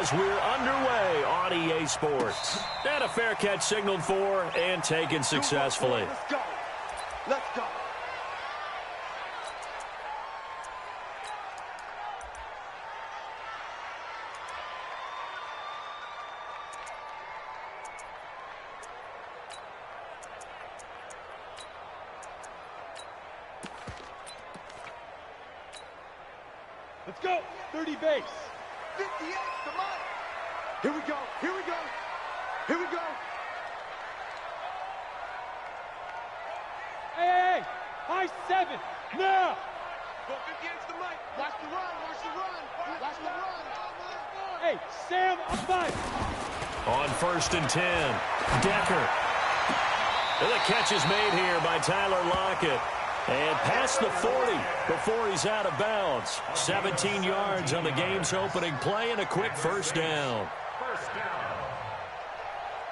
as we're underway on EA Sports. And a fair catch signaled for and taken successfully. Let's go. Let's go. Let's go. 30 base. 58, come on. Here we go. Here we go. Here we go. Hey, high 7. Now. Go 58 to the mic. Watch the run. Watch the run. Watch the run. Hey, Sam, up 5. On 1st and 10, Decker. And the catch is made here by Tyler Lockett. And past the 40 before he's out of bounds. 17 yards on the game's opening play and a quick first down. First down.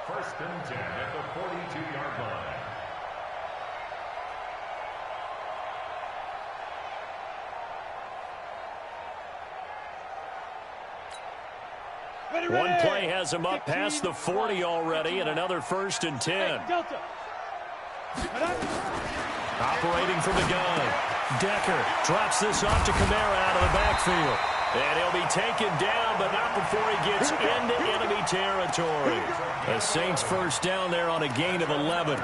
1st and 10 at the 42-yard line. One play has him up past the 40 already and another 1st and 10. Delta. Operating from the gun. Decker drops this off to Kamara out of the backfield. And he'll be taken down, but not before he gets into enemy territory. The Saints first down there on a gain of 11.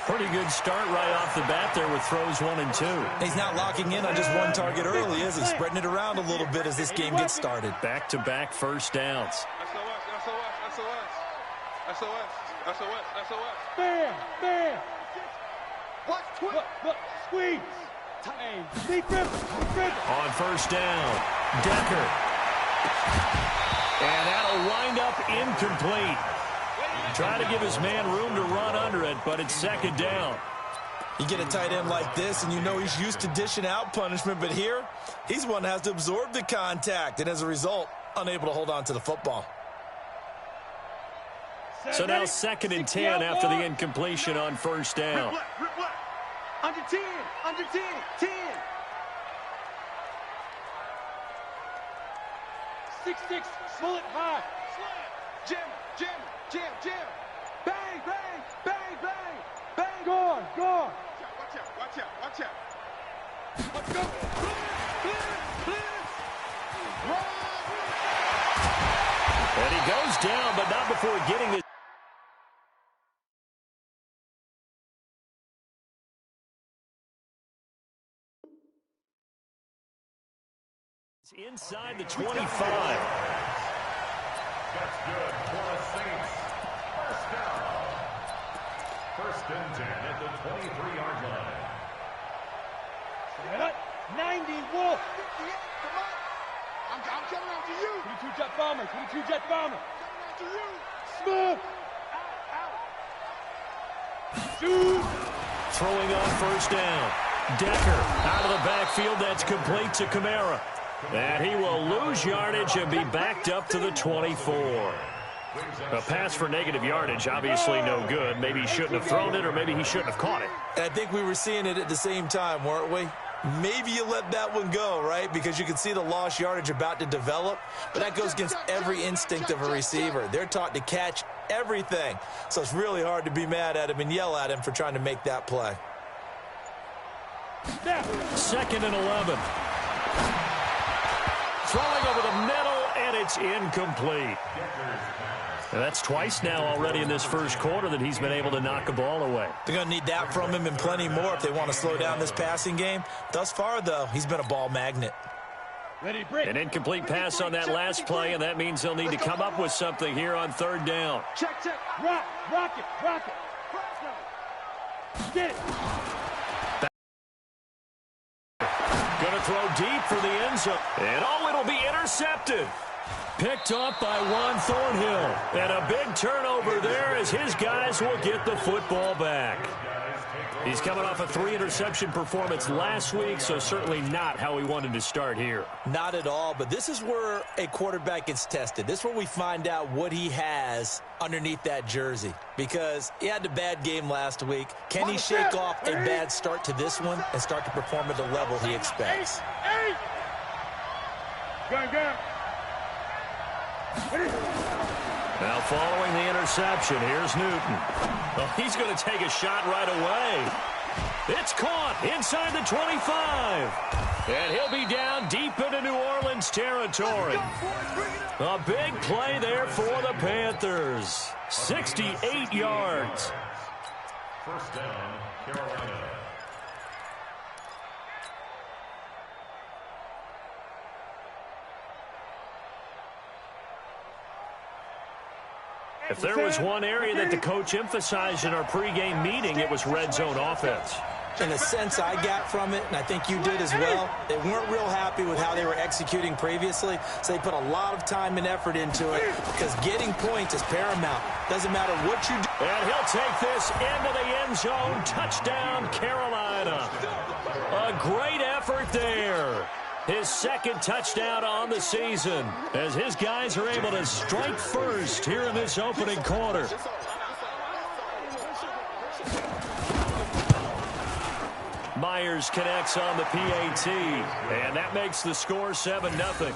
Pretty good start right off the bat there with throws 1 and 2. He's not locking in on just one target early, is he? Spreading it around a little bit as this game gets started. Back-to-back first downs. SOS. Bam, bam. Watch twist. Look, squeeze. Hey, deep rip. On first down, Decker. And that'll wind up incomplete. Trying to give his man room to run under it, but it's 2nd down. You get a tight end like this, and you know he's used to dishing out punishment, but here, he's one that has to absorb the contact, and as a result, unable to hold on to the football. So now 2nd and 10 after the incompletion on first down. Rip left. Under 10. 10. 6-6, bullet high. Jam. Bang. Gone. Watch out. Let's go. Clear. Run. And he goes down, but not before getting his... inside the 25. That's good for the Saints. First down. 1st and 10 at the 23-yard line. 90 Wolf. 58, come on. I'm coming after you. 22 jet bomber. Coming after you. Smooth. Out. Shoot. Throwing on first down. Decker out of the backfield. That's complete to Kamara. And he will lose yardage and be backed up to the 24. A pass for negative yardage, obviously no good. Maybe he shouldn't have thrown it, or maybe he shouldn't have caught it. I think we were seeing it at the same time, weren't we? Maybe you let that one go, right? Because you can see the lost yardage about to develop. But that goes against every instinct of a receiver. They're taught to catch everything. So it's really hard to be mad at him and yell at him for trying to make that play. 2nd and 11. Throwing over the middle, and it's incomplete. And that's twice now already in this first quarter that he's been able to knock a ball away. They're going to need that from him and plenty more if they want to slow down this passing game. Thus far, though, he's been a ball magnet. Ready, break. An incomplete pass on that last play, and that means they'll need to come up with something here on 3rd down. Check. Rock it. Get it. Going to throw deep for the end zone. And it'll be intercepted. Picked off by Juan Thornhill. And a big turnover there as his guys will get the football back. He's coming off a 3-interception performance last week, so certainly not how he wanted to start here. Not at all, but this is where a quarterback gets tested. This is where we find out what he has underneath that jersey, because he had a bad game last week. Can he shake off a bad start to this one and start to perform at the level he expects? Gun. Now following the interception, here's Newton. Oh, he's going to take a shot right away. It's caught inside the 25. And he'll be down deep into New Orleans territory. A big play there for the Panthers. 68 yards. First down, Carolina. If there was one area that the coach emphasized in our pregame meeting, it was red zone offense. In a sense I got from it, and I think you did as well, they weren't real happy with how they were executing previously, so they put a lot of time and effort into it because getting points is paramount. Doesn't matter what you do. And he'll take this into the end zone. Touchdown, Carolina. A great effort there. His second touchdown on the season as his guys are able to strike first here in this opening quarter. Myers connects on the PAT, and that makes the score 7-0.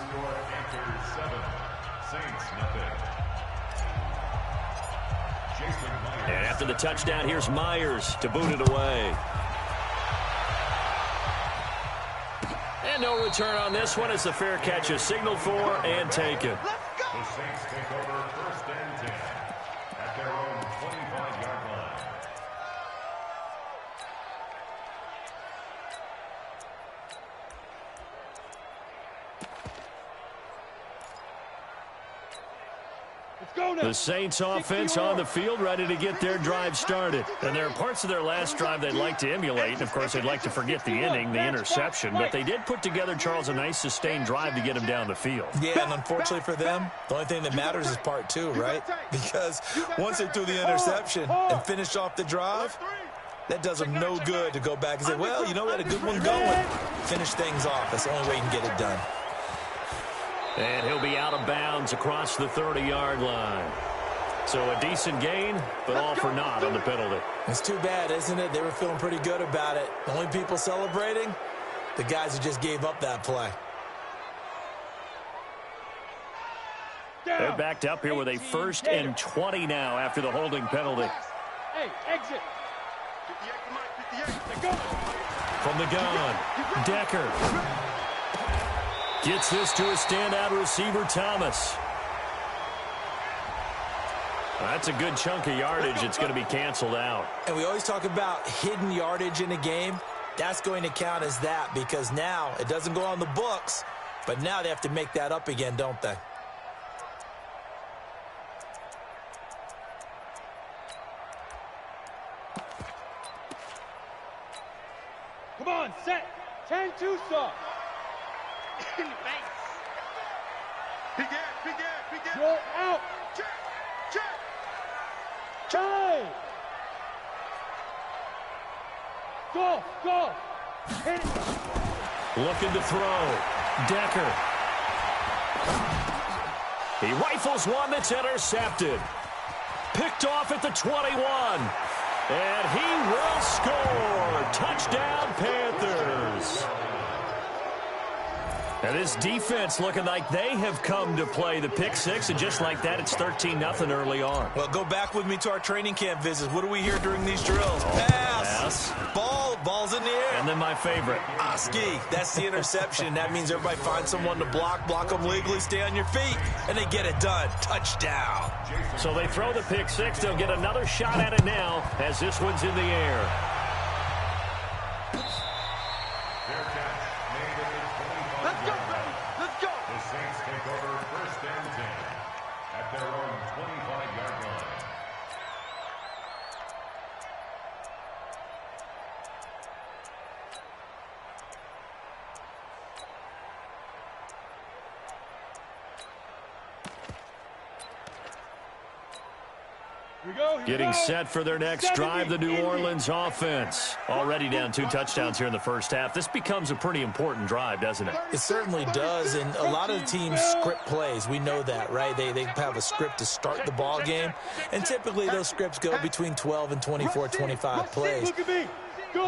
And after the touchdown, here's Myers to boot it away. And no return on this one as the fair catch is signaled for and taken. The Saints take over first and 10 at their own 25-yard line. The Saints offense on the field ready to get their drive started. And there are parts of their last drive they'd like to emulate. And, of course, they'd like to forget the inning, the interception. But they did put together, Charles, a nice sustained drive to get him down the field. Yeah, and unfortunately for them, the only thing that matters is part two, right? Because once they threw the interception and finished off the drive, that does them no good to go back and say, well, you know, we had a good one going. Finish things off. That's the only way you can get it done. And he'll be out of bounds across the 30-yard line. So a decent gain, but all for naught on the penalty. It's too bad, isn't it? They were feeling pretty good about it. The only people celebrating, the guys who just gave up that play. They're backed up here with a 1st and 20 now after the holding penalty. Hey, exit. From the gun, Decker. Gets this to a standout receiver, Thomas. That's a good chunk of yardage. It's going to be canceled out. And we always talk about hidden yardage in a game. That's going to count as that because now it doesn't go on the books, but now they have to make that up again, don't they? Come on, set. 10-2 stop. Roll out. Hey. Go. Hit it. Looking to throw. Decker. He rifles one that's intercepted. Picked off at the 21. And he will score. Touchdown, Panthers. And this defense looking like they have come to play the pick six, and just like that, it's 13-0 early on. Well, go back with me to our training camp visits. What do we hear during these drills? Pass. Ball's in the air. And then my favorite. Ski. That's the interception. That means everybody finds someone to block them legally, stay on your feet, and they get it done. Touchdown. So they throw the pick six. They'll get another shot at it now as this one's in the air. Getting set for their next drive, the New Orleans offense. Already down 2 touchdowns here in the first half. This becomes a pretty important drive, doesn't it? It certainly does, and a lot of the teams script plays. We know that, right? They have a script to start the ball game, and typically those scripts go between 12 and 24, 25 plays.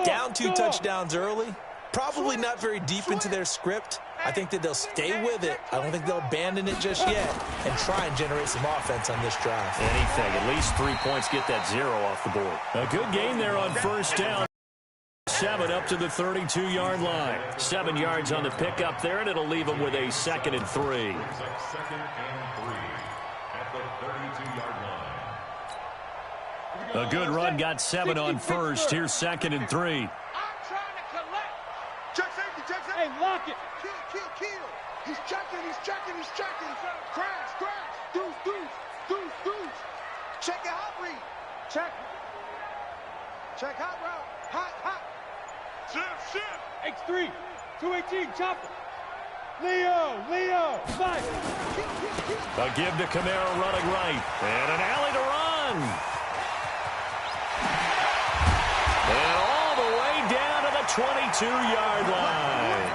Down 2 touchdowns early, probably not very deep into their script, I think that they'll stay with it. I don't think they'll abandon it just yet and try and generate some offense on this drive. Anything. At least 3 points, get that 0 off the board. A good game there on first down. 7 up to the 32-yard line. 7 yards on the pickup there, and it'll leave them with a 2nd and 3. Second and 3 at the 32-yard line. A good run got 7 on first. Here's 2nd and 3. I'm trying to collect. Check safety, check safety. Hey, lock it. Kill. He's checking. Crash. Deuce. Check your hot read. Check hot route. Hot. Shift. X3, 218, chopper. Leo, Mike. A give to Kamara running right. And an alley to run. And all the way down to the 22-yard line.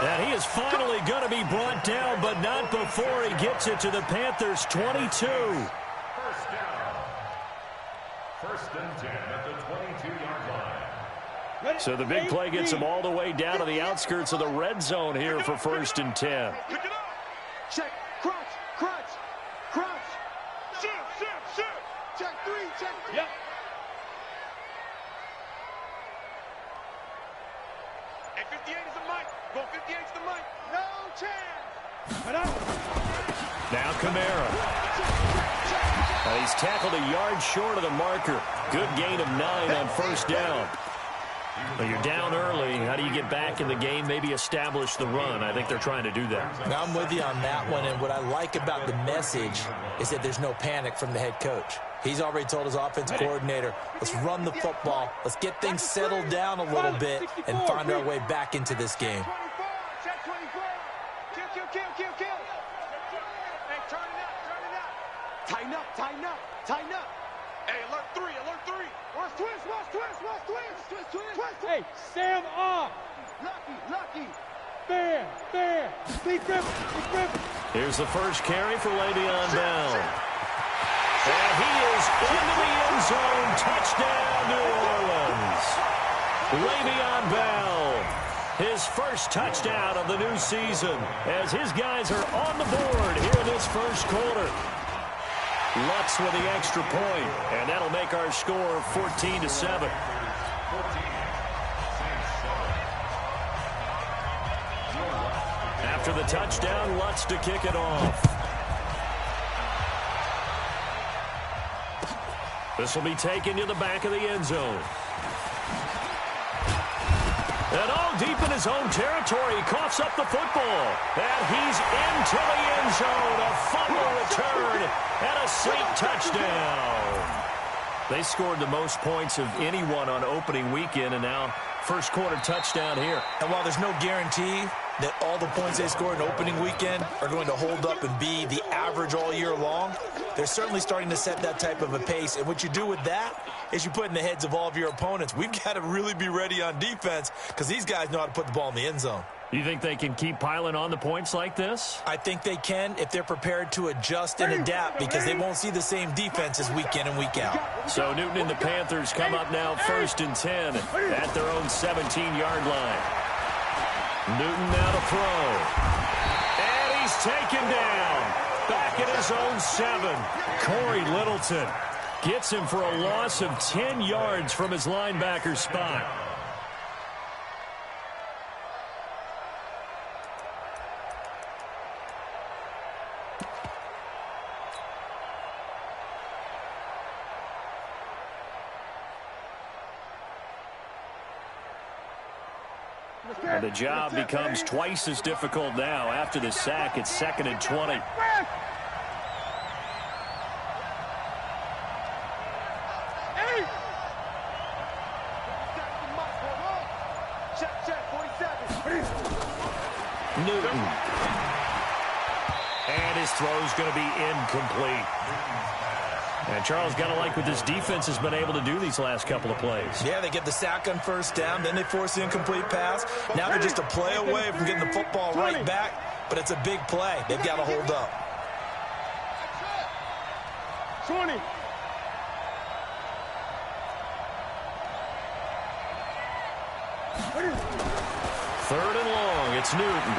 And he is finally going to be brought down, but not before he gets it to the Panthers' 22. First down. First and 10 at the 22-yard line. So the big play gets him all the way down to the outskirts of the red zone here for 1st and 10. Pick it up. Check. Crunch. Shift. Check 3. Yep. And 58 is the mic. Go 58 is the mic. No chance. Now Kamara. He's tackled a yard short of the marker. Good gain of 9 on first down. Well, you're down early. How do you get back in the game? Maybe establish the run. I think they're trying to do that. Now, I'm with you on that one, and what I like about the message is that there's no panic from the head coach. He's already told his offense coordinator, let's run the football, let's get things settled down a little bit and find our way back into this game. 24. Check 24. Kill. Hey, turn it up. Tighten up. Hey, alert 3. Watch twist. Hey, Sam off. Lucky. Fair. Sleep grip. Here's the first carry for Le'Veon Bell. And he is into the end zone. Touchdown, New Orleans. Le'Veon Bell, his first touchdown of the new season as his guys are on the board here in this first quarter. Lutz with the extra point, and that'll make our score 14-7. After the touchdown, Lutz to kick it off. This will be taken to the back of the end zone. And all deep in his own territory, he coughs up the football. And he's into the end zone. A fumble return and a safe touchdown. They scored the most points of anyone on opening weekend, and now first quarter touchdown here. And while there's no guarantee that all the points they score in opening weekend are going to hold up and be the average all year long, they're certainly starting to set that type of a pace. And what you do with that is you put in the heads of all of your opponents, we've got to really be ready on defense because these guys know how to put the ball in the end zone. You think they can keep piling on the points like this? I think they can if they're prepared to adjust and adapt because they won't see the same defenses week in and week out. So Newton and the Panthers come up now 1st and 10 at their own 17-yard line. Newton now to throw. And he's taken down. Back at his own 7. Corey Littleton gets him for a loss of 10 yards from his linebacker spot. And the job becomes twice as difficult now. After the sack, it's 2nd and 20. Newton. And his throw's going to be incomplete. And Charles, got to like what this defense has been able to do these last couple of plays. Yeah, they get the sack on first down, then they force the incomplete pass. Now they're just a play away from getting the football right back, but it's a big play. They've got to hold up. 20. Third and long, it's Newton.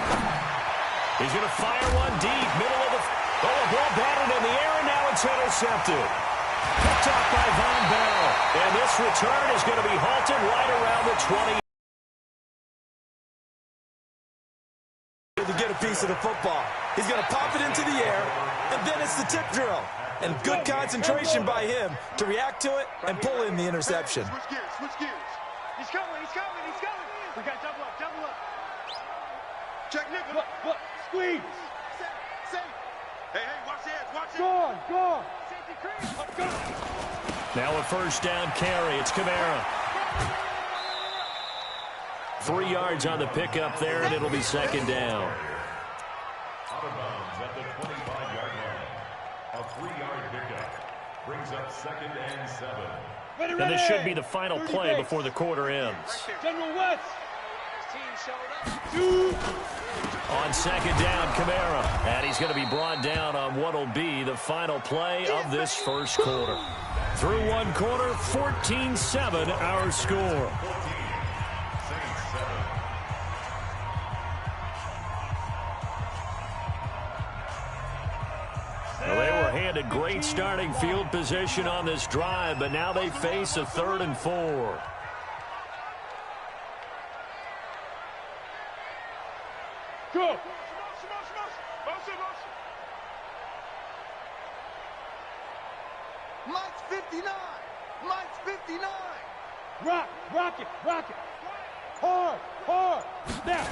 He's going to fire one deep, middle of the... Oh, a ball batted in the air, and now it's intercepted. Picked up by Von Bell. And this return is going to be halted right around the 20. To get a piece of the football. He's going to pop it into the air, and then it's the tip drill. And good concentration by him to react to it and pull in the interception. Switch gears, switch gears. He's coming, he's coming, he's coming. We got double up, double up. Check nickel. Look, squeeze. Safe. Hey, watch the edge, watch it. Gone. Safety crease. Go. Now a first down carry. It's Kamara. 3 yards on the pickup there, and it'll be second down. Out of bounds at the 25-yard line. A 3-yard pickup brings up 2nd and 7. And this should be the final play before the quarter ends. General West. On second down, Kamara. And he's going to be brought down on what will be the final play of this first quarter. Through one quarter, 14-7 our score. Well, they were handed great starting field position on this drive, but now they face a 3rd and 4. Go. Mike's 59. Mike's 59. Rock it. Hard. Snap.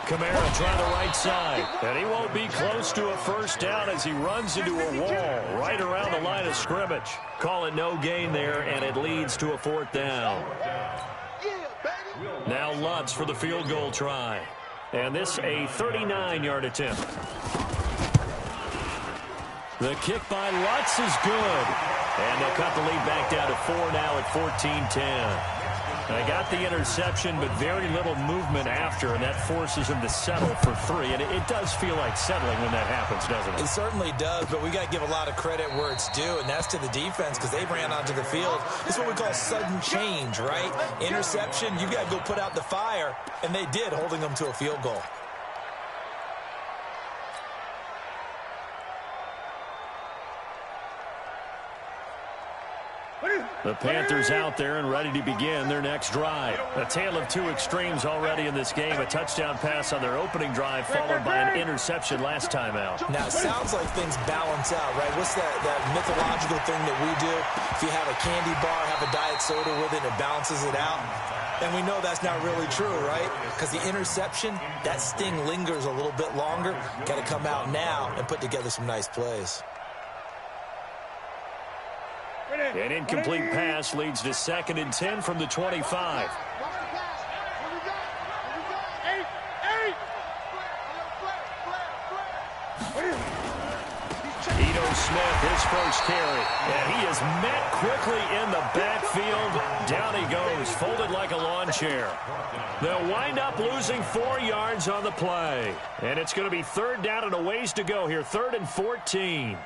Kamara trying the right side, and he won't be close to a first down as he runs into a wall right around the line of scrimmage. Call it no gain there, and it leads to a 4th down. Now Lutz for the field goal try. And this a 39-yard attempt. The kick by Lutz is good. And they'll cut the lead back down to 4 now at 14-10. They got the interception, but very little movement after, and that forces him to settle for 3. And it does feel like settling when that happens, doesn't it? It certainly does, but we got to give a lot of credit where it's due, and that's to the defense because they ran onto the field. It's what we call sudden change, right? Interception, you got to go put out the fire, and they did, holding them to a field goal. The Panthers out there and ready to begin their next drive. A tale of two extremes already in this game. A touchdown pass on their opening drive followed by an interception last time out. Now, it sounds like things balance out, right? What's that mythological thing that we do? If you have a candy bar, have a diet soda with it, it balances it out. And we know that's not really true, right? Because the interception, that sting lingers a little bit longer. Got to come out now and put together some nice plays. An incomplete pass leads to 2nd and 10 from the 25. Ito Smith, his first carry. And he is met quickly in the backfield. Down he goes, folded like a lawn chair. They'll wind up losing 4 yards on the play. And it's going to be 3rd down and a ways to go here. 3rd and 14.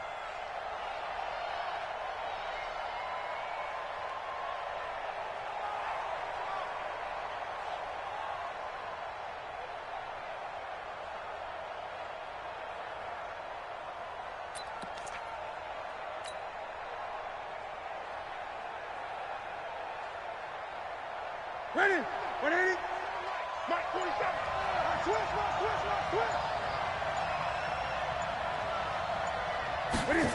Ready? 180. Mike, 47. Switch. Ready?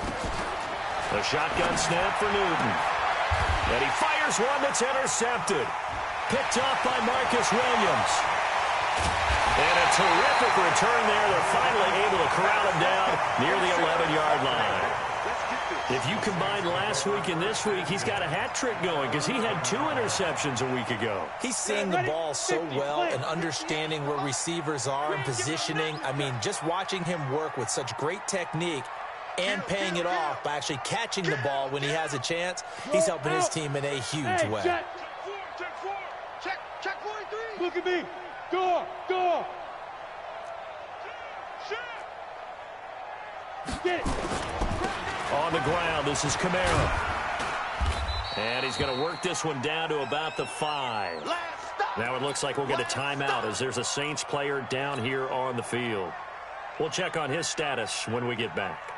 The shotgun snap for Newton. And he fires one that's intercepted. Picked off by Marcus Williams. And a terrific return there. They're finally able to corral him down near the 11-yard line. If you combine last week and this week, he's got a hat trick going because he had 2 interceptions a week ago. He's seeing the ball so well and understanding where receivers are and positioning. I mean, just watching him work with such great technique and paying it off by actually catching the ball when he has a chance, he's helping his team in a huge way. Check 43. Look at me. Door. Get it. On the ground, this is Kamara. And he's going to work this one down to about the 5. Last stop. Now it looks like we'll get a timeout as there's a Saints player down here on the field. We'll check on his status when we get back.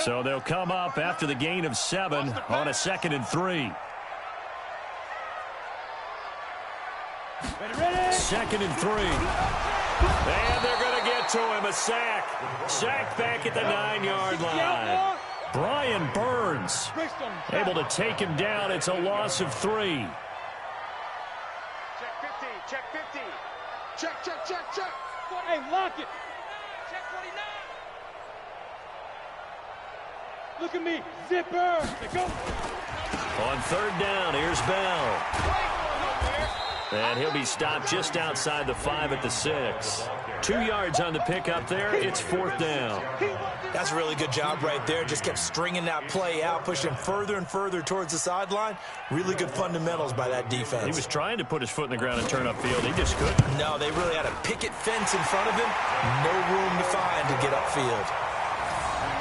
So they'll come up after the gain of 7 on a 2nd and 3. 2nd and 3. And they're going to get to him. A sack. Sack back at the 9-yard line. Brian Burns able to take him down. It's a loss of 3. Check 50. Check 50. Check. Hey, lock it. Check 49. Look at me. Zipper. Go. On 3rd down, here's Bell. And he'll be stopped just outside the 5 at the 6. 2 yards on the pickup there. It's 4th down. That's a really good job right there. Just kept stringing that play out, pushing further and further towards the sideline. Really good fundamentals by that defense. He was trying to put his foot in the ground and turn upfield. He just couldn't. No, they really had a picket fence in front of him. No room to find to get upfield.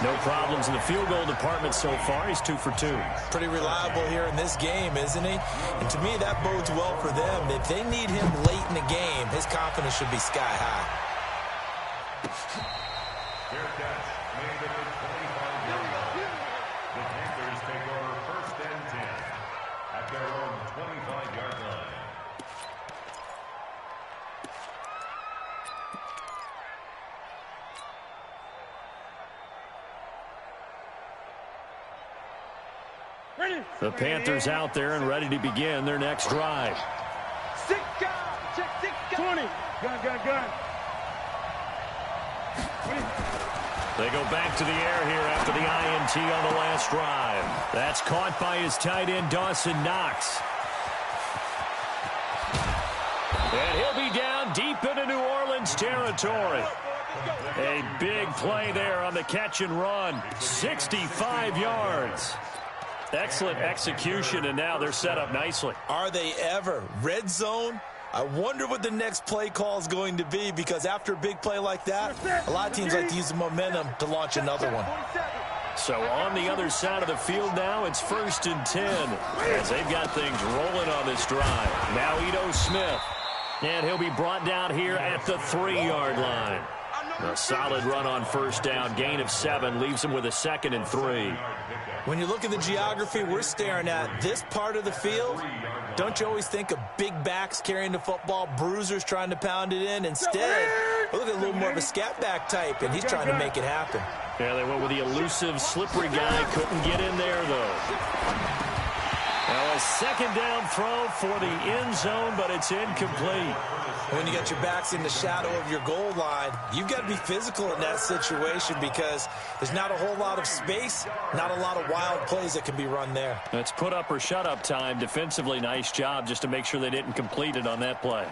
No problems in the field goal department so far. He's 2 for 2. Pretty reliable here in this game, isn't he? And to me, that bodes well for them. If they need him late in the game, his confidence should be sky high. Fair catch made at the 25-yard line. The Panthers take over 1st and 10 at their own 25-yard line. The Panthers out there and ready to begin their next drive. 6 guys. Check 6 guys. 20. Gun. They go back to the air here after the INT on the last drive. That's caught by his tight end, Dawson Knox. And he'll be down deep into New Orleans territory. A big play there on the catch and run. 65 yards. Excellent execution, and now they're set up nicely. Are they ever? Red zone? I wonder what the next play call is going to be, because after a big play like that, a lot of teams like to use the momentum to launch another one. So on the other side of the field now, it's 1st and 10 as they've got things rolling on this drive. Now Ito Smith, and he'll be brought down here at the 3-yard line. A solid run on 1st down, gain of 7, leaves him with a 2nd and 3. When you look at the geography we're staring at, this part of the field, don't you always think of big backs carrying the football, bruisers trying to pound it in? Instead, we look at a little more of a scat back type, and he's trying to make it happen. Yeah, they went with the elusive, slippery guy. Couldn't get in there, though. Now a 2nd down throw for the end zone, but it's incomplete. When you got your backs in the shadow of your goal line, you've got to be physical in that situation, because there's not a whole lot of space, not a lot of wild plays that can be run there. That's put up or shut up time. Defensively, nice job just to make sure they didn't complete it on that play.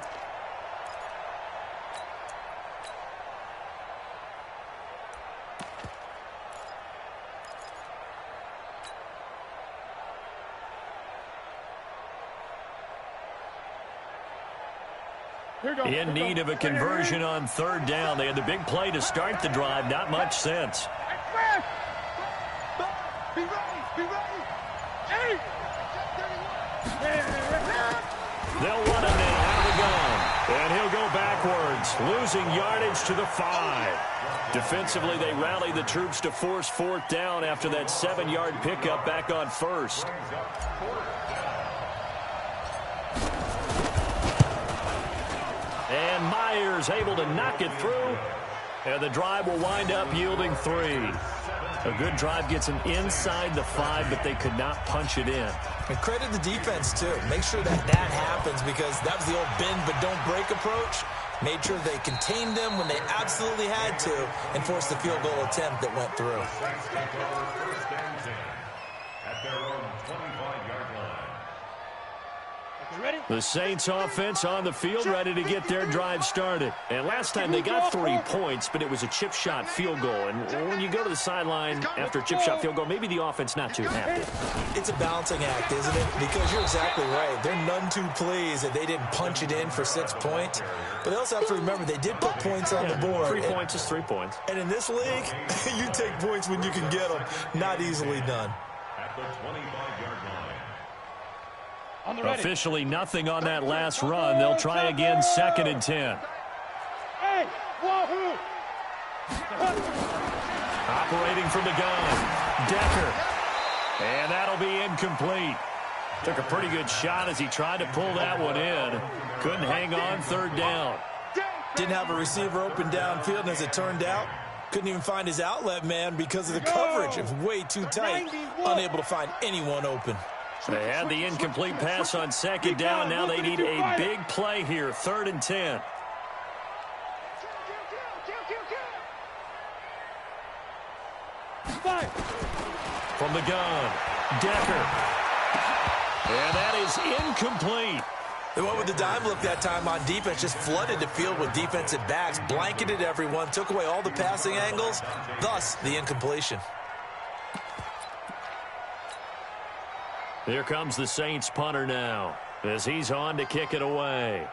In need of a conversion on 3rd down. They had the big play to start the drive. Not much sense. Be ready. Hey. They'll run him in out of the gun. And he'll go backwards, losing yardage to the 5. Defensively, they rally the troops to force 4th down after that 7-yard pickup back on 1st. And Myers able to knock it through. And the drive will wind up yielding 3. A good drive gets them inside the 5, but they could not punch it in. And credit the defense, too. Make sure that happens, because that was the old bend but don't break approach. Made sure they contained them when they absolutely had to and forced the field goal attempt that went through. At their own 25-yard line. Ready? The Saints offense on the field, ready to get their drive started. And last time they got 3 points, but it was a chip shot field goal. And when you go to the sideline after a chip shot field goal, maybe the offense not too happy. It's a balancing act, isn't it? Because you're exactly right. They're none too pleased that they didn't punch it in for 6 points. But they also have to remember they did put points on the board. 3 points is 3 points. And in this league, you take points when you can get them. Not easily done. At the 25-yard line. Officially nothing on that last run. They'll try again, 2nd and 10. Hey, wahoo! Operating from the gun, Decker. And that'll be incomplete. Took a pretty good shot as he tried to pull that one in. Couldn't hang on, 3rd down. Didn't have a receiver open downfield, and as it turned out, couldn't even find his outlet man because of the coverage. It was way too tight, unable to find anyone open. They had the incomplete pass on 2nd down. Now they need a big play here, 3rd and 10. From the gun, Decker. And that is incomplete. They went with the dime look that time on defense, just flooded the field with defensive backs, blanketed everyone, took away all the passing angles, thus the incompletion. Here comes the Saints punter now as he's on to kick it away.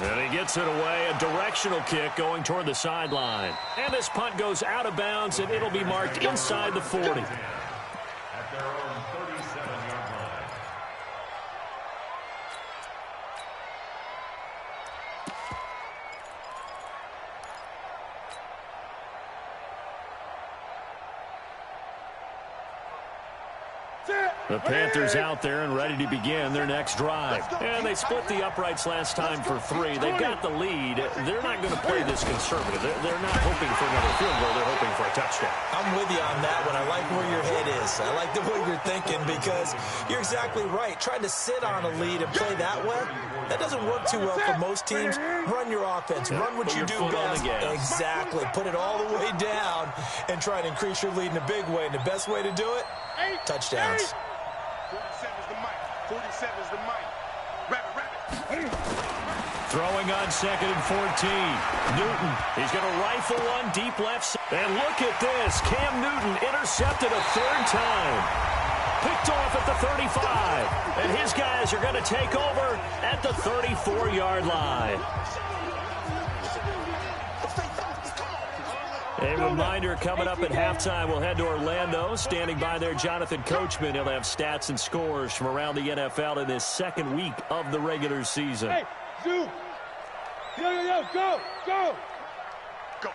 And he gets it away, a directional kick going toward the sideline. And this punt goes out of bounds, and it'll be marked inside the 40. At their own 37-yard line. The Panthers out there and ready to begin their next drive. And they split the uprights last time for 3. They've got the lead. They're not going to play this conservative. They're not hoping for another field goal. They're hoping for a touchdown. I'm with you on that one. I like where your head is. I like the way you're thinking because you're exactly right. Trying to sit on a lead and play that way, that doesn't work too well for most teams. Run your offense. Run what you do best. Exactly. Put it all the way down and try to increase your lead in a big way. And the best way to do it, touchdowns. 47's the mic. 47's the mic. Rabbit. Throwing on 2nd and 14. Newton, he's going to rifle one deep left side. And look at this. Cam Newton intercepted a 3rd time. Picked off at the 35. And his guys are going to take over at the 34-yard line. A reminder, coming up at halftime, we'll head to Orlando. Standing by there, Jonathan Coachman. He'll have stats and scores from around the NFL in this 2nd week of the regular season. Hey, Zoo! Yo, go! Go! Go!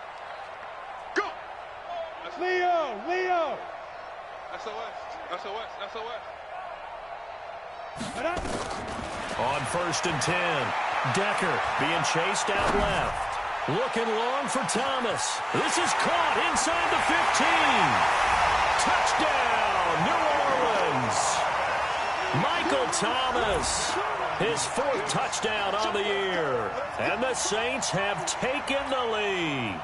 Leo! SOS. On 1st and 10, Decker being chased out left. Looking long for Thomas. This is caught inside the 15. Touchdown, New Orleans. Michael Thomas, his 4th touchdown on the year. And the Saints have taken the lead.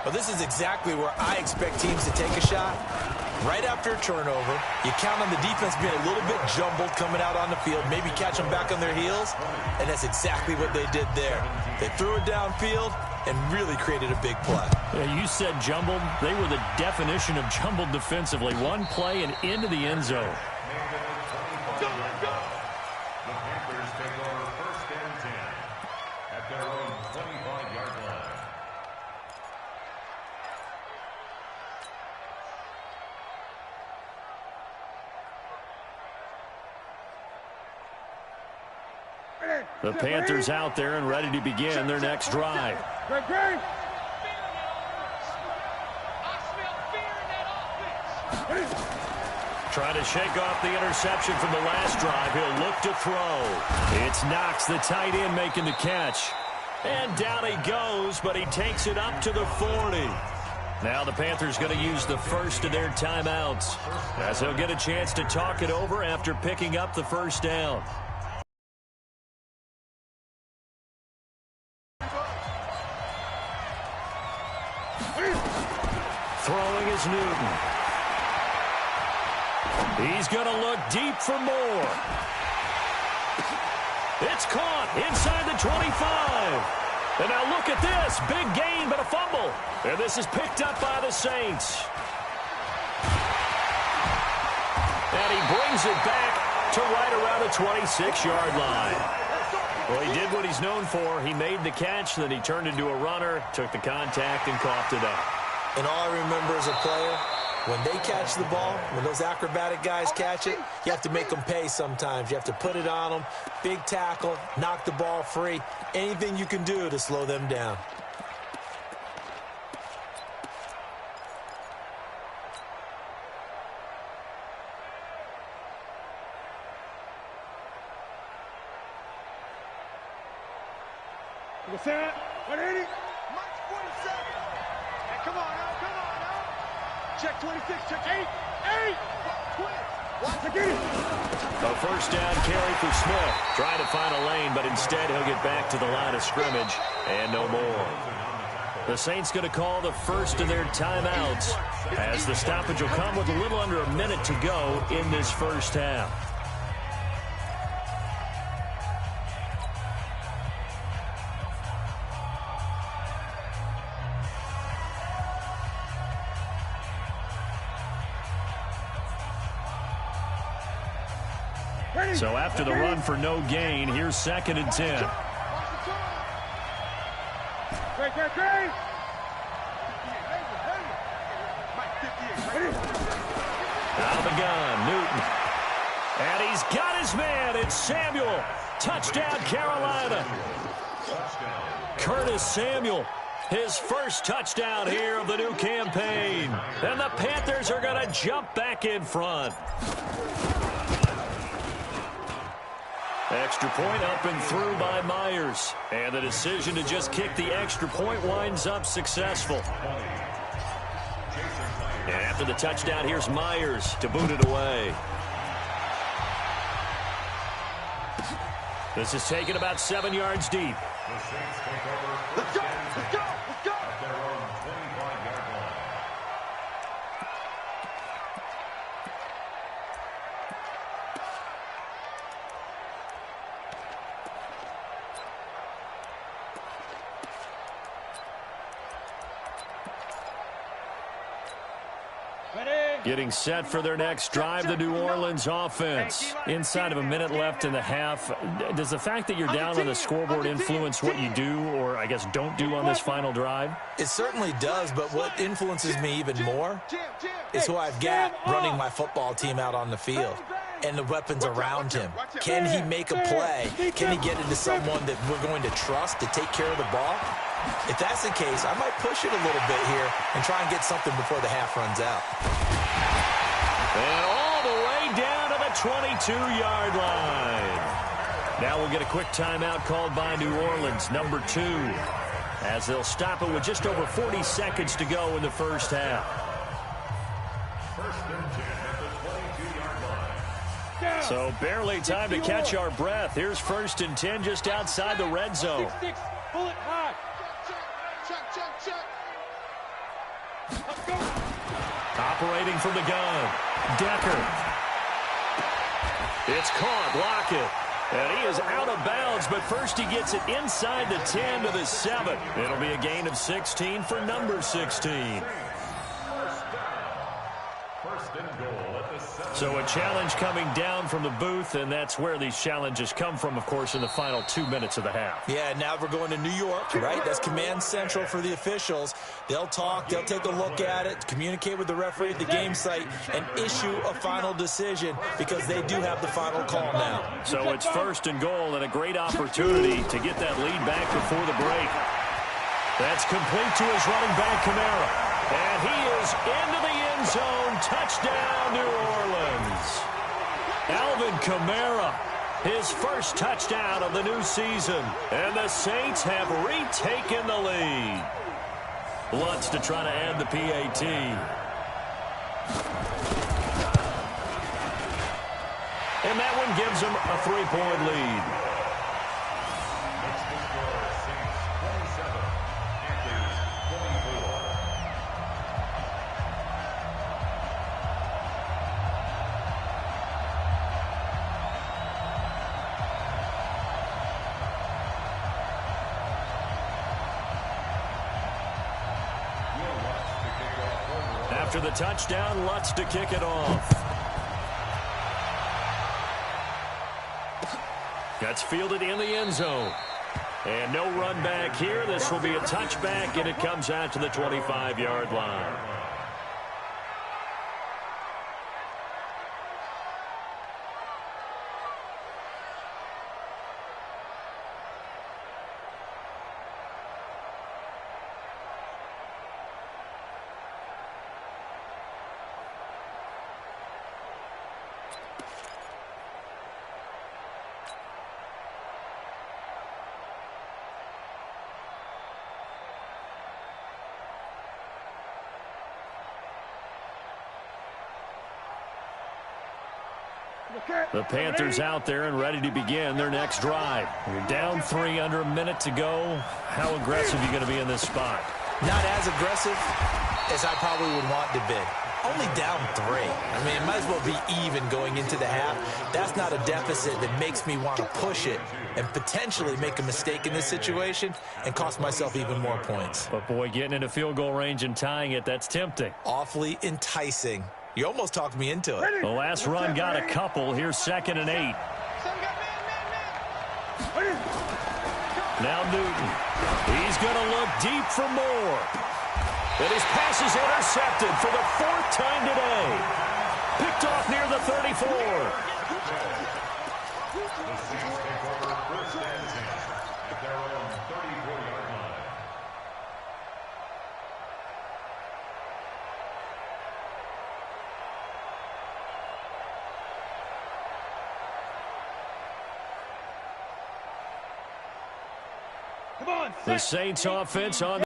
Well, this is exactly where I expect teams to take a shot. Right after a turnover, you count on the defense being a little bit jumbled coming out on the field, maybe catch them back on their heels, and that's exactly what they did there. They threw it downfield and really created a big play. Yeah, you said jumbled. They were the definition of jumbled defensively. One play and into the end zone. The Panthers take over 1st and 10 at their own 25-yard line. The Panthers out there and ready to begin their next drive. Trying to shake off the interception from the last drive. He'll look to throw. It's Knox, the tight end, making the catch. And down he goes, but he takes it up to the 40. Now the Panthers going to use the first of their timeouts, as he'll get a chance to talk it over after picking up the 1st down. Throwing is Newton. He's going to look deep for more. It's caught inside the 25. And now look at this. Big gain, but a fumble. And this is picked up by the Saints. And he brings it back to right around the 26-yard line. Well, he did what he's known for. He made the catch, then he turned into a runner, took the contact, and coughed it up. And all I remember as a player, when they catch the ball, when those acrobatic guys catch it, you have to make them pay sometimes. You have to put it on them, big tackle, knock the ball free, anything you can do to slow them down. What's that? 180? March 47. Hey, come on now. Check 26, check 8. 8! 20. Check 80. A first down carry for Smith. Trying to find a lane, but instead he'll get back to the line of scrimmage and no more. The Saints going to call the first of their timeouts as the stoppage will come with a little under a minute to go in this first half. So after the run for no gain, here's 2nd and 10. Great. Out of the gun, Newton. And he's got his man. It's Samuel. Touchdown, Carolina. Curtis Samuel, his first touchdown here of the new campaign. And the Panthers are going to jump back in front. Extra point up and through by Myers. And the decision to just kick the extra point winds up successful. And after the touchdown, here's Myers to boot it away. This is taken about 7 yards deep. Let's go. At their own 25-yard line. Getting set for their next drive, the New Orleans offense. Inside of a minute left in the half, does the fact that you're down on the scoreboard influence what you do, or I guess don't do on this final drive? It certainly does, but what influences me even more is who I've got running my football team out on the field and the weapons around him. Can he make a play? Can he get into someone that we're going to trust to take care of the ball? If that's the case, I might push it a little bit here and try and get something before the half runs out. And all the way down to the 22-yard line. Now we'll get a quick timeout called by New Orleans, number 2, as they'll stop it with just over 40 seconds to go in the first half. First and 10 at the 22-yard line. So barely time to catch our breath. Here's 1st and 10 just outside the red zone. 6, bullet high. Check. Let's go. Operating from the gun, Decker. It's caught, Lockett. And he is out of bounds, but first he gets it inside the 10 to the 7. It'll be a gain of 16 for number 16. First and goal at the 7. So a challenge coming down from the booth, and that's where these challenges come from, of course, in the final 2 minutes of the half. Yeah, now we're going to New York, right? That's command central for the officials. They'll talk, they'll take a look at it, communicate with the referee at the game site, and issue a final decision because they do have the final call now. So it's 1st and goal and a great opportunity to get that lead back before the break. That's complete to his running back, Kamara. And he is into the end zone. Touchdown, New Orleans. Alvin Kamara, his first touchdown of the new season. And the Saints have retaken the lead. Lutz to try to add the PAT. And that one gives them a 3-point lead. Makes the score Saints 27, Panthers 24. After the touchdown, Lutz to kick it off. That's fielded in the end zone. And no run back here. This will be a touchback, and it comes out to the 25-yard line. The Panthers out there and ready to begin their next drive. You're down 3, under a minute to go. How aggressive are you going to be in this spot? Not as aggressive as I probably would want to be. Only down 3. I mean, it might as well be even going into the half. That's not a deficit that makes me want to push it and potentially make a mistake in this situation and cost myself even more points. But, boy, getting into field goal range and tying it, that's tempting. Awfully enticing. You almost talked me into it. The last run got a couple. Here's 2nd and 8. Now Newton. He's going to look deep for more. And his pass is intercepted for the 4th time today. Picked off near the 34. The Saints take over 1st and 10 at their own 34-yard line. The Saints offense on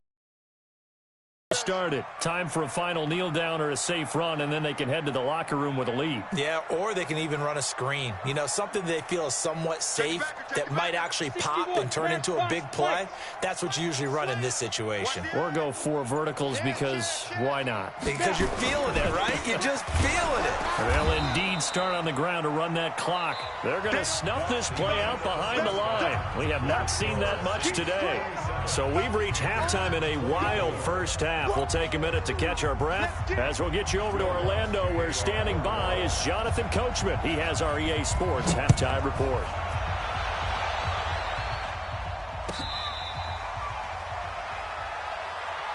started. Time for a final kneel down or a safe run, and then they can head to the locker room with a lead. Yeah, or they can even run a screen. You know, something they feel is somewhat safe that might actually pop and turn into a big play. That's what you usually run in this situation. Or go 4 verticals because why not? Because you're feeling it, right? You're just feeling it. They'll indeed start on the ground to run that clock. They're going to snuff this play out behind the line. We have not seen that much today. So we've reached halftime in a wild first half. We'll take a minute to catch our breath as we'll get you over to Orlando, where standing by is Jonathan Coachman. He has our EA Sports halftime report.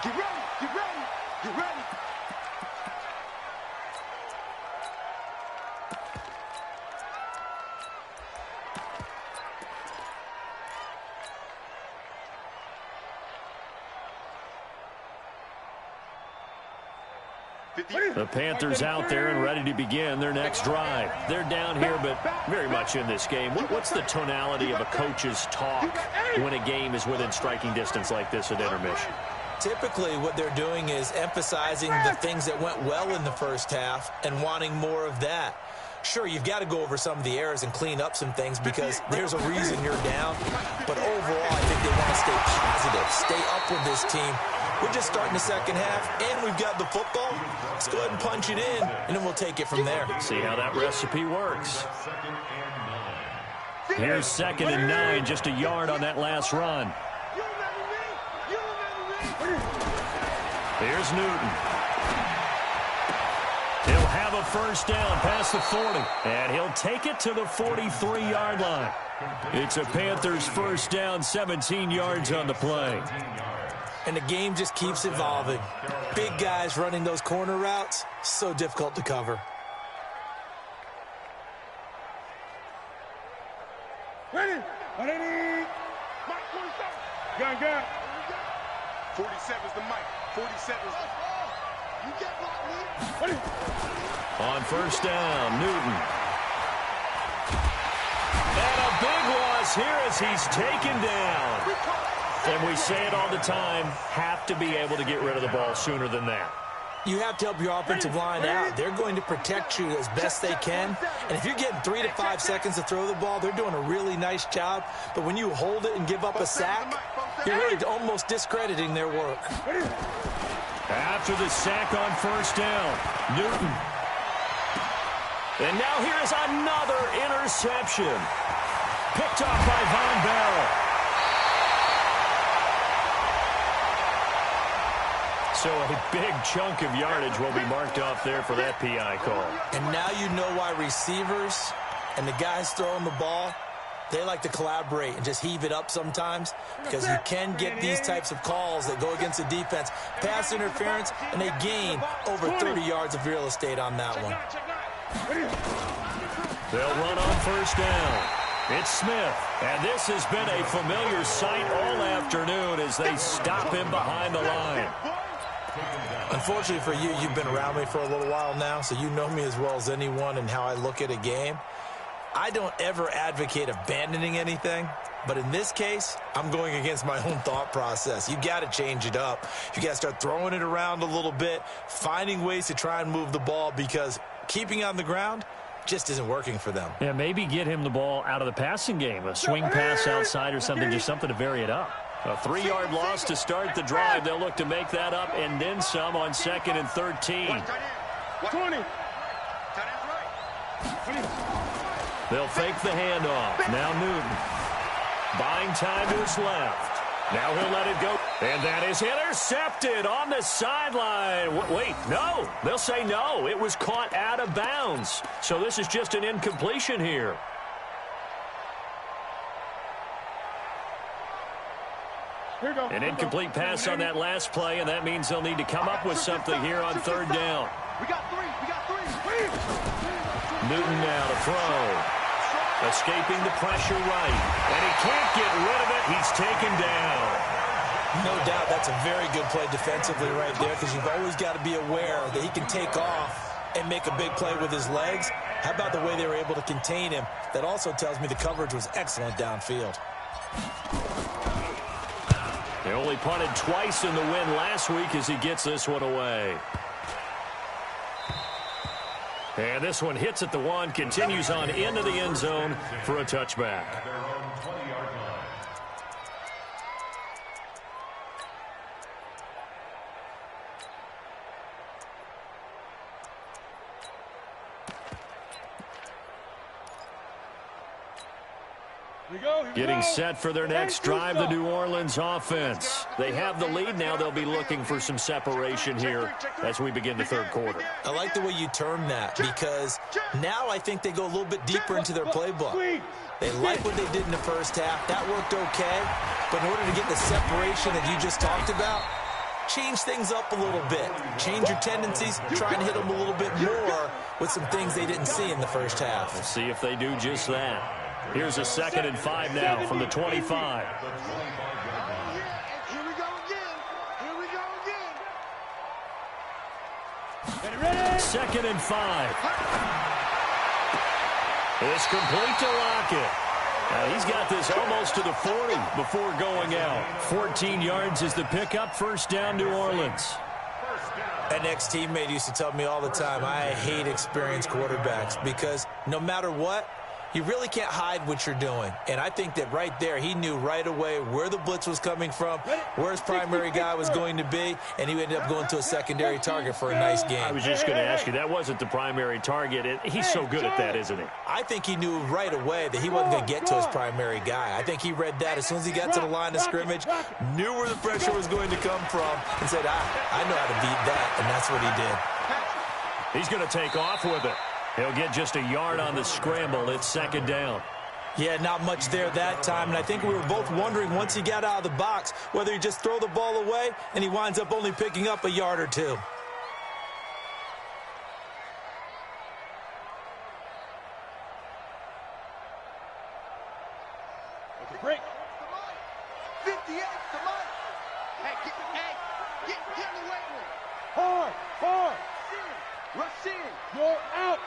Get ready, get ready, get ready. The Panthers out there and ready to begin their next drive. They're down here, but very much in this game. What's the tonality of a coach's talk when a game is within striking distance like this at intermission? Typically, what they're doing is emphasizing the things that went well in the first half and wanting more of that. Sure, you've got to go over some of the errors and clean up some things because there's a reason you're down. But overall, I think they want to stay positive, stay up with this team. We're just starting the second half, and we've got the football. Let's go ahead and punch it in, and then we'll take it from there. See how that recipe works. Here's 2nd and 9, just a yard on that last run. Here's Newton. He'll have a first down past the 40, and he'll take it to the 43-yard line. It's a Panthers first down, 17 yards on the play. And the game just keeps evolving. Big guys running those corner routes, so difficult to cover. Ready? Ready? Mike 47. Gun. 47's the mic. 47's the... You get blocked, Lee. On first down, Newton. And a big loss here as he's taken down. And we say it all the time, have to be able to get rid of the ball sooner than that. You have to help your offensive line out. They're going to protect you as best they can. And if you're getting 3 to 5 seconds to throw the ball, they're doing a really nice job. But when you hold it and give up a sack, you're really almost discrediting their work. After the sack on first down, Newton. And now here's another interception. Picked off by Von Bell. So a big chunk of yardage will be marked off there for that PI call. And now you know why receivers and the guys throwing the ball They like to collaborate and just heave it up sometimes because you can get these types of calls that go against the defense. Pass interference, and they gain over 30 yards of real estate on that one. They'll run on first down. It's Smith, and this has been a familiar sight all afternoon as they stop him behind the line. Unfortunately for you, you've been around me for a little while now, so you know me as well as anyone and how I look at a game. I don't ever advocate abandoning anything, but in this case, I'm going against my own thought process. You got to change it up. You got to start throwing it around a little bit, finding ways to try and move the ball because keeping on the ground just isn't working for them. Yeah, maybe get him the ball out of the passing game, a swing pass outside or something, just something to vary it up. A 3-yard loss to start the drive. They'll look to make that up and then some on 2nd and 13. 20. They'll fake the handoff. Now Newton. Buying time to his left. Now he'll let it go. And that is intercepted on the sideline. Wait, no. They'll say no. It was caught out of bounds. So this is just an incompletion here. An incomplete pass on that last play, and that means they'll need to come up with something here on 3rd down. We got three. Newton now to throw. Escaping the pressure right. And he can't get rid of it. He's taken down. No doubt that's a very good play defensively right there because you've always got to be aware that he can take off and make a big play with his legs. How about the way they were able to contain him? That also tells me the coverage was excellent downfield. They only punted twice in the win last week as he gets this one away. And this one hits at the 1, continues on into the end zone for a touchback. Getting set for their next drive, the New Orleans offense. They have the lead now. They'll be looking for some separation here as we begin the 3rd quarter. I like the way you term that because now I think they go a little bit deeper into their playbook. They like what they did in the first half. That worked okay. But in order to get the separation that you just talked about, change things up a little bit. Change your tendencies. Try and hit them a little bit more with some things they didn't see in the first half. We'll see if they do just that. Here's a 2nd and 5 now from the 25. Here we go again. 2nd and 5. It's complete to Lockett. Now he's got this almost to the 40 before going out. 14 yards is the pickup. 1st down, New Orleans. An ex-teammate used to tell me all the time, I hate experienced quarterbacks because no matter what, you really can't hide what you're doing. And I think that right there, he knew right away where the blitz was coming from, where his primary guy was going to be, and he ended up going to a secondary target for a nice game. I was just going to ask you, that wasn't the primary target. He's so good at that, isn't he? I think he knew right away that he wasn't going to get to his primary guy. I think he read that as soon as he got to the line of scrimmage, knew where the pressure was going to come from, and said, I know how to beat that, and that's what he did. He's going to take off with it. He'll get just a yard on the scramble. It's 2nd down. Yeah, not much there that time, and I think we were both wondering once he got out of the box whether he just throw the ball away and he winds up only picking up a yard or two. Okay, break. 58 to Mike. Hey, get in the weight room. Hard. Rush in. You're out.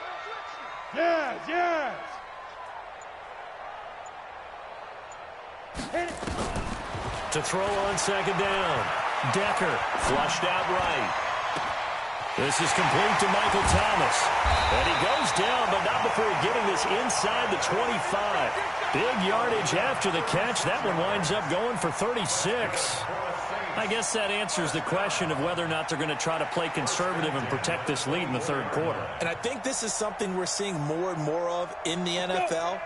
Yes. Hit it. To throw on 2nd down. Decker flushed out right. This is complete to Michael Thomas. And he goes down, but not before getting this inside the 25. Big yardage after the catch. That one winds up going for 36. I guess that answers the question of whether or not they're going to try to play conservative and protect this lead in the 3rd quarter. And I think this is something we're seeing more and more of in the NFL.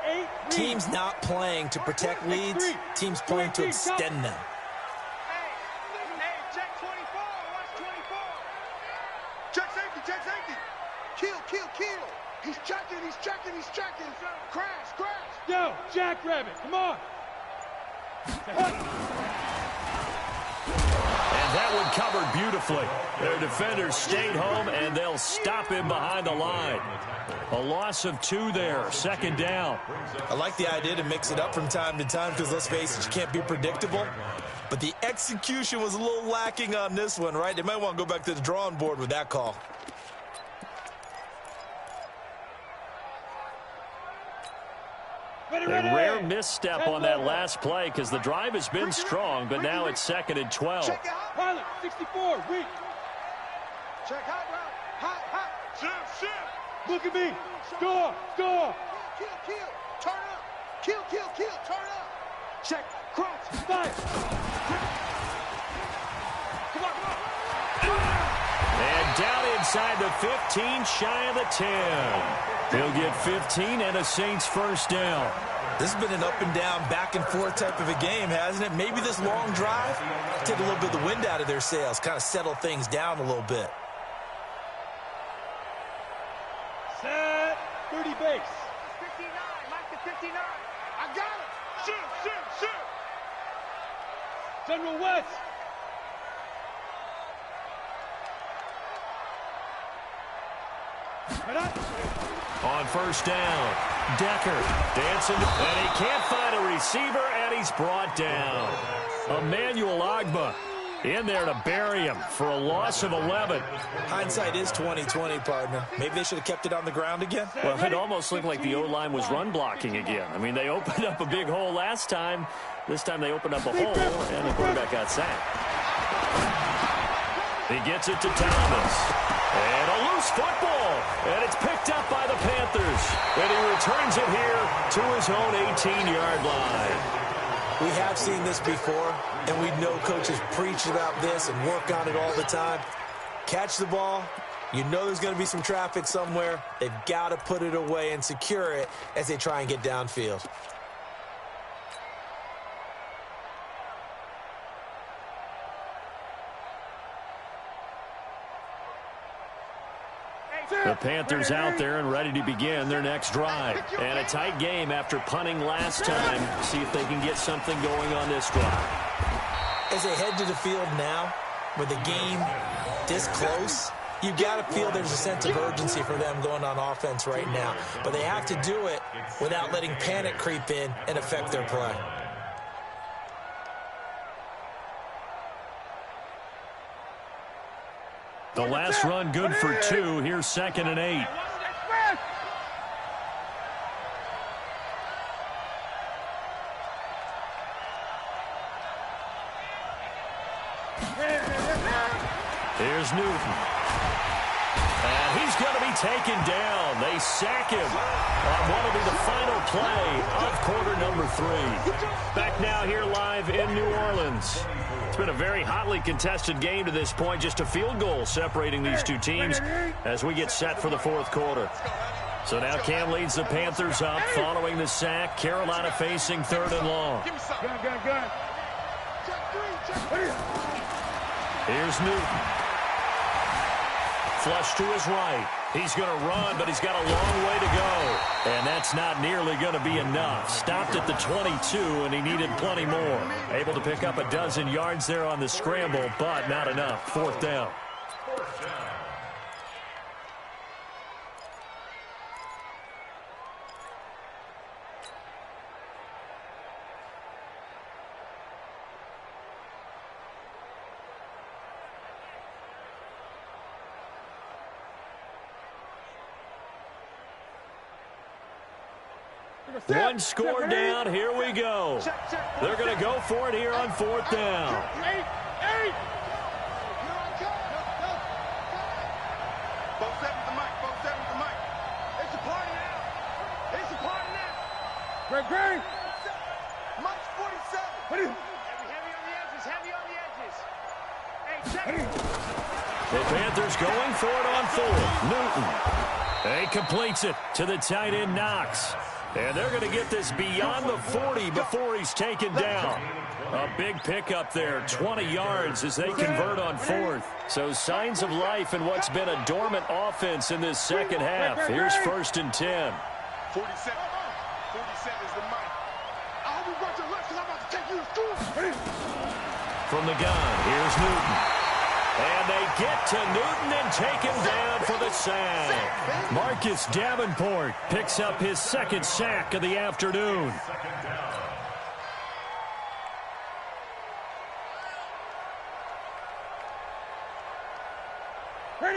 Teams not playing to protect leads, teams playing to extend them. Hey, check 24. Watch 24. Check safety. Kill. He's checking. Crash. Yo, Jackrabbit, come on. And that one covered beautifully. Their defenders stayed home, and they'll stop him behind the line. A loss of 2 there, 2nd down. I like the idea to mix it up from time to time because, let's face it, you can't be predictable. But the execution was a little lacking on this one, right? They might want to go back to the drawing board with that call. A rare misstep on that last play because the drive has been strong, but now it's 2nd and 12. Check out. Pilot, 64, weak. Check hot route. Hot. Shift. Look at me. Score. Kill. Turn up. Kill. Turn up. Check. Cross. Fire. Come on. And down inside the 15, shy of the 10. He'll get 15 and a Saints first down. This has been an up and down, back and forth type of a game, hasn't it? Maybe this long drive take a little bit of the wind out of their sails, kind of settle things down a little bit. Set. 30 base. 59. Mike to 59. I got it. Shoot. General West. On first down, Decker dancing, and he can't find a receiver, and he's brought down. Emmanuel Ogbah in there to bury him for a loss of 11. Hindsight is 20/20, partner. Maybe they should have kept it on the ground again. Well, it almost looked like the O-line was run blocking again. I mean, they opened up a big hole last time. This time they opened up a hole, and the quarterback got sacked. He gets it to Thomas. And a loose football, and it's picked up by the Panthers. And he returns it here to his own 18-yard line. We have seen this before, and we know coaches preach about this and work on it all the time. Catch the ball. You know there's going to be some traffic somewhere. They've got to put it away and secure it as they try and get downfield. The Panthers out there and ready to begin their next drive. And a tight game after punting last time. See if they can get something going on this drive. As they head to the field now, with the game this close, you got to feel there's a sense of urgency for them going on offense right now. But they have to do it without letting panic creep in and affect their play. The last run good for 2. Here's 2nd and 8. Here's Newton. And he's going to be taken down. They sack him on what will be the final play of quarter number 3. Back now here live in New Orleans. It's been a very hotly contested game to this point. Just a field goal separating these two teams as we get set for the 4th quarter. So now Cam leads the Panthers up following the sack. Carolina facing 3rd and long. Here's Newton. Flush to his right. He's going to run, but he's got a long way to go. And that's not nearly going to be enough. Stopped at the 22, and he needed plenty more. Able to pick up a dozen yards there on the scramble, but not enough. 4th down. One score down. Here we go. They're going to go for it here on 4th down. Both seven to Mike. It's a party now. Greg. Mike's 47. Heavy on the edges. Hey, check it. The Panthers going for it on 4th. Newton. He completes it to the tight end Knox. And they're going to get this beyond the 40 before he's taken down. A big pickup there, 20 yards as they convert on 4th. So signs of life in what's been a dormant offense in this second half. Here's 1st and 10. 47 is the From the gun, here's Newton. And they get to Newton and take him down for the sack. Marcus Davenport picks up his second sack of the afternoon.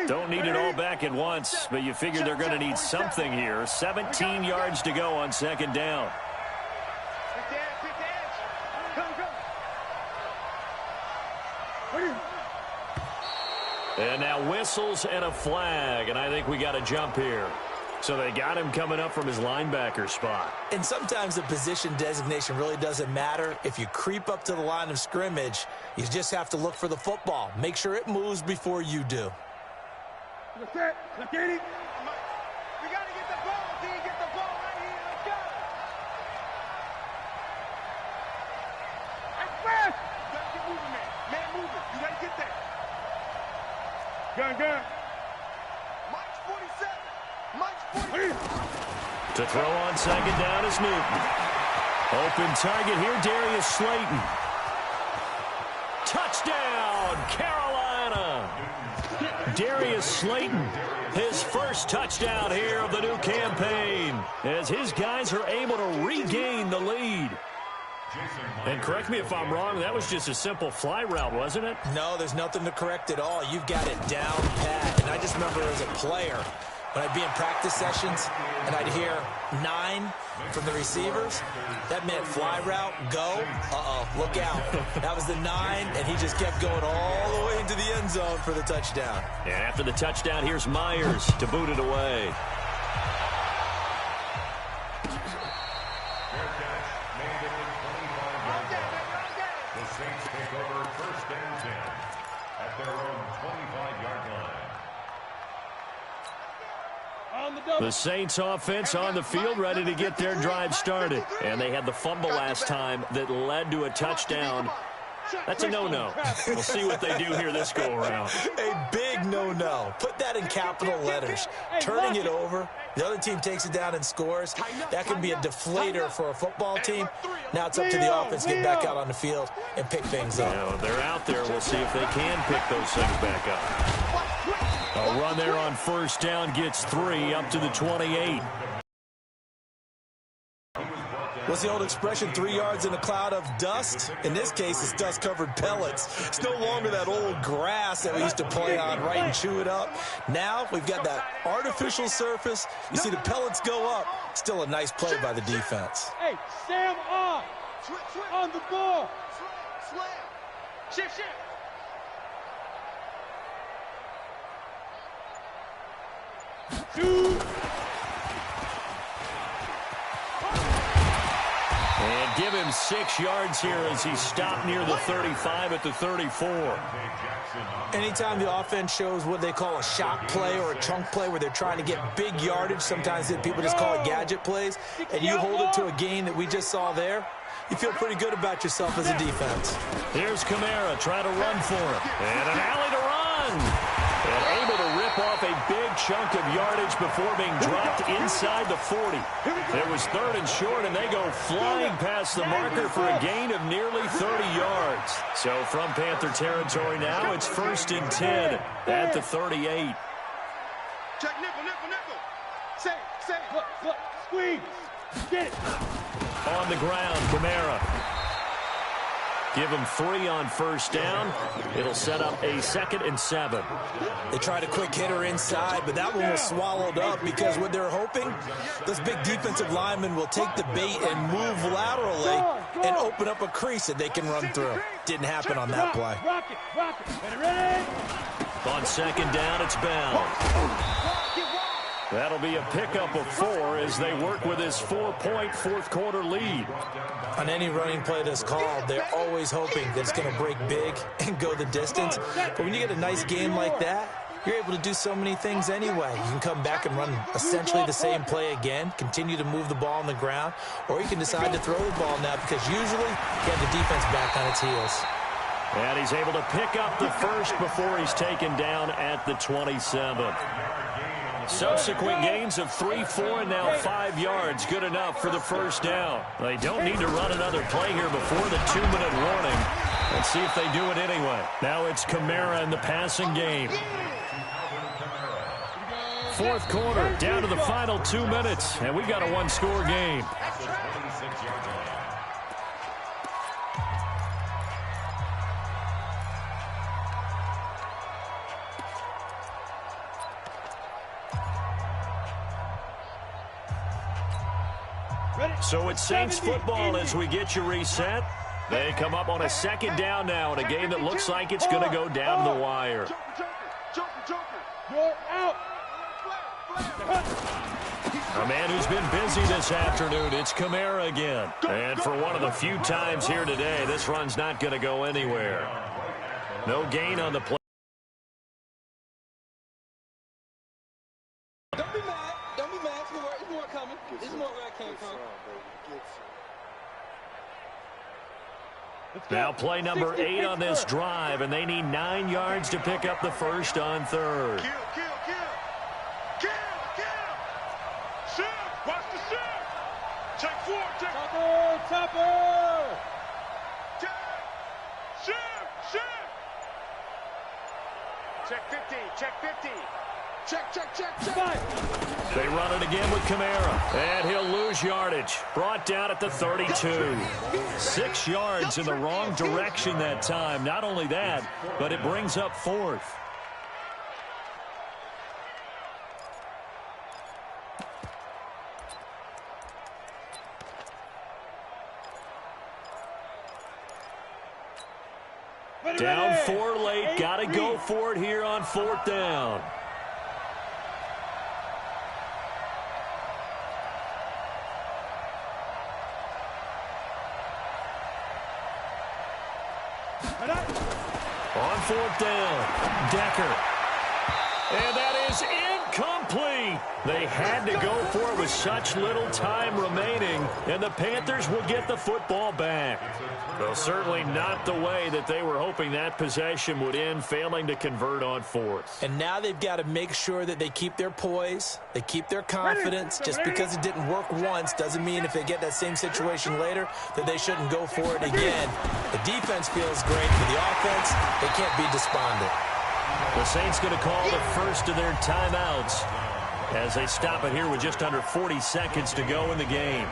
Don't need it all back at once, but you figure they're going to need something here. 17 yards to go on second down. And now whistles and a flag, and I think we got a jump here. So they got him coming up from his linebacker spot. And sometimes the position designation really doesn't matter. If you creep up to the line of scrimmage, you just have to look for the football. Make sure it moves before you do. Let's get it. We got to get the ball, D. Get the ball right here. Let's go. That's fast. You got to get moving, man. Man moving. You got to get there. Gun. Mike's 47. Mike's 47. To throw on second down is Newton. Open target here, Darius Slayton. Touchdown, Carolina. Darius Slayton, his first touchdown here of the new campaign, as his guys are able to regain the lead. And correct me if I'm wrong, that was just a simple fly route, wasn't it? No, there's nothing to correct at all. You've got it down pat. And I just remember as a player, when I'd be in practice sessions and I'd hear 9 from the receivers, that meant fly route, go, look out. That was the 9, and he just kept going all the way into the end zone for the touchdown. And after the touchdown, here's Myers to boot it away. The Saints take over first and 10 at their own 25-yard line. The Saints offense on the field ready to get their drive started. And they had the fumble last time that led to a touchdown. That's a no-no. We'll see what they do here this go-around. A big no-no. Put that in capital letters. Turning it over, the other team takes it down and scores. That can be a deflator for a football team. Now it's up to the offense to get back out on the field and pick things up. Now, they're out there. We'll see if they can pick those things back up. A run there on first down gets 3 up to the 28. What's the old expression, 3 yards in a cloud of dust? In this case, it's dust-covered pellets. It's no longer that old grass that we used to play on, right, and chew it up. Now we've got that artificial surface. You see the pellets go up. Still a nice play by the defense. Hey, Sam on the ball. Slam. Shift. Shoot. And give him 6 yards here as he stopped near the 35 at the 34. Anytime the offense shows what they call a shot play or a chunk play where they're trying to get big yardage, sometimes people just call it gadget plays, and you hold it to a gain that we just saw there, you feel pretty good about yourself as a defense. Here's Kamara trying to run for him. And an alley to run. And able to rip off a big chunk of yardage before being dropped inside the 40. It was 3rd and short, and they go flying past the marker for a gain of nearly 30 yards. So from Panther territory now, it's 1st and 10 at the 38. Check nickel. Say, look, squeeze. Get it. On the ground, Kamara. Give him 3 on first down. It'll set up a 2nd and 7. They tried a quick hitter inside, but that one was swallowed up because what they're hoping, those big defensive linemen will take the bait and move laterally and open up a crease that they can run through. Didn't happen on that play. Rock it. Ready? On second down, it's Bell. That'll be a pickup of 4 as they work with this 4-point fourth-quarter lead. On any running play that's called, they're always hoping that it's going to break big and go the distance. But when you get a nice game like that, you're able to do so many things anyway. You can come back and run essentially the same play again, continue to move the ball on the ground, or you can decide to throw the ball now because usually you have the defense back on its heels. And he's able to pick up the first before he's taken down at the 27. Subsequent gains of 3, 4, and now 5 yards. Good enough for the first down. They don't need to run another play here before the 2-minute warning. Let's see if they do it anyway. Now it's Kamara in the passing game. Fourth quarter, down to the final 2 minutes, and we got a one-score game. So it's Saints football as we get you reset. They come up on a second down now in a game that looks like it's going to go down to the wire. You're out. A man who's been busy this afternoon, it's Kamara again. And for one of the few times here today, this run's not going to go anywhere. No gain on the play. Don't be mad. Don't be mad. There's more coming. There's more where I came from. Now play number 8 on this drive, and they need 9 yards to pick up the first on third. Kill. Shift. Watch the shift. Check 4. Check. Topper. Shift. Check 15. Check 15. Check. They run it again with Kamara, and he'll lose yardage. Brought down at the 32. 6 yards in the wrong direction that time. Not only that, but it brings up fourth. Down 4 late. Got to go for it here on fourth down. On fourth down, Decker. And that is incomplete. They had to go for it with such little time remaining, and the Panthers will get the football back. Well, certainly not the way that they were hoping that possession would end, failing to convert on fourth. And now they've got to make sure that they keep their poise, they keep their confidence. Just because it didn't work once doesn't mean if they get that same situation later that they shouldn't go for it again. The defense feels great, but the offense, they can't be despondent. The Saints going to call the first of their timeouts as they stop it here with just under 40 seconds to go in the game.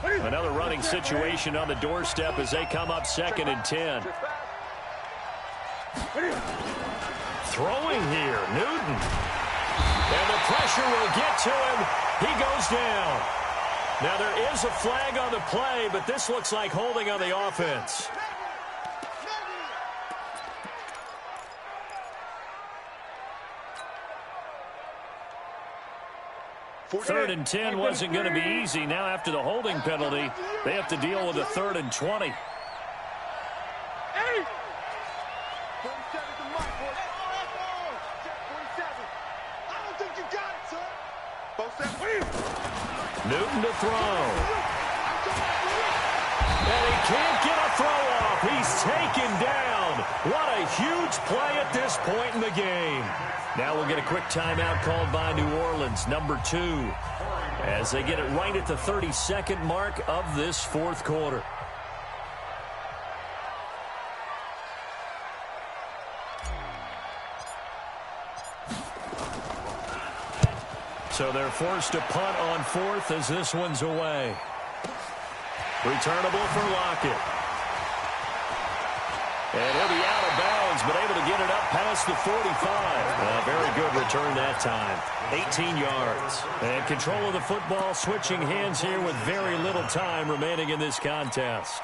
Another running situation on the doorstep as they come up 2nd and 10. Throwing here, Newton. And the pressure will get to him. He goes down. Now, there is a flag on the play, but this looks like holding on the offense. Third and 10 wasn't going to be easy. Now, after the holding penalty, they have to deal with a 3rd and 20. Newton to throw. And he can't get a throw off. He's taken down. What a huge play at this point in the game. Now we'll get a quick timeout called by New Orleans, number 2, as they get it right at the 32nd mark of this fourth quarter. So they're forced to punt on fourth as this one's away. Returnable for Lockett. And he'll be out of bounds, but able to get it up past the 45. A very good return that time. 18 yards. And control of the football, switching hands here with very little time remaining in this contest.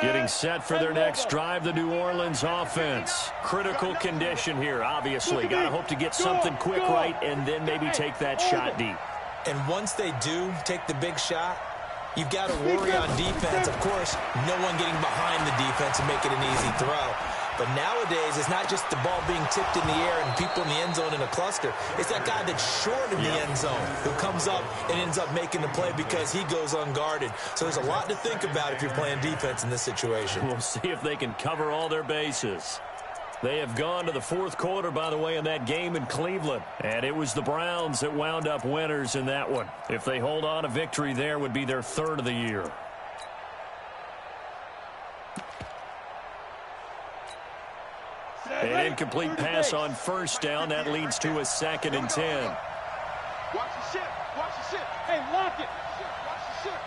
Getting set for their next drive, the New Orleans offense. Critical condition here, obviously. Got to hope to get something quick right and then maybe take that shot deep. And once they do take the big shot, you've got to worry on defense. Of course, no one getting behind the defense and make it an easy throw. But nowadays, it's not just the ball being tipped in the air and people in the end zone in a cluster. It's that guy that's short in the end zone who comes up and ends up making the play because he goes unguarded. So there's a lot to think about if you're playing defense in this situation. We'll see if they can cover all their bases. They have gone to the fourth quarter, by the way, in that game in Cleveland. And it was the Browns that wound up winners in that one. If they hold on, a victory there would be their third of the year. An incomplete pass on first down. That leads to a 2nd and 10. Watch the ship. Watch the ship. Hey, lock it. Watch the ship.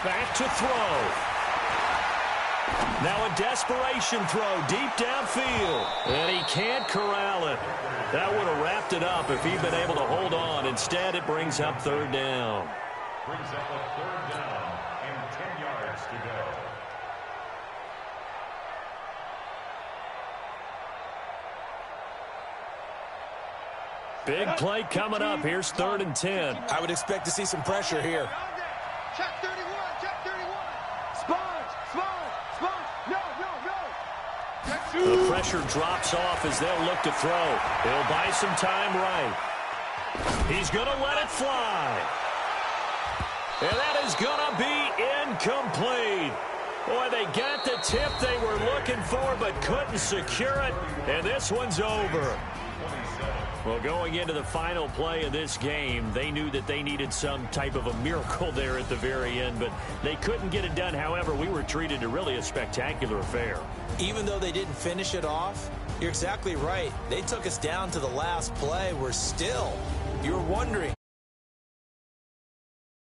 Back to throw. Now a desperation throw deep downfield. And he can't corral it. That would have wrapped it up if he'd been able to hold on. Instead, it brings up 3rd down. Brings up a 3rd down and 10 yards to go. Big play coming up. Here's 3rd and 10. I would expect to see some pressure here. Check 31. Check 31. Sponge. No. The pressure drops off as they'll look to throw. He'll buy some time right. He's going to let it fly. And that is going to be incomplete. Boy, they got the tip they were looking for but couldn't secure it. And this one's over. Well, going into the final play of this game, they knew that they needed some type of a miracle there at the very end, but they couldn't get it done. However, we were treated to really a spectacular affair. Even though they didn't finish it off, you're exactly right. They took us down to the last play. You're wondering,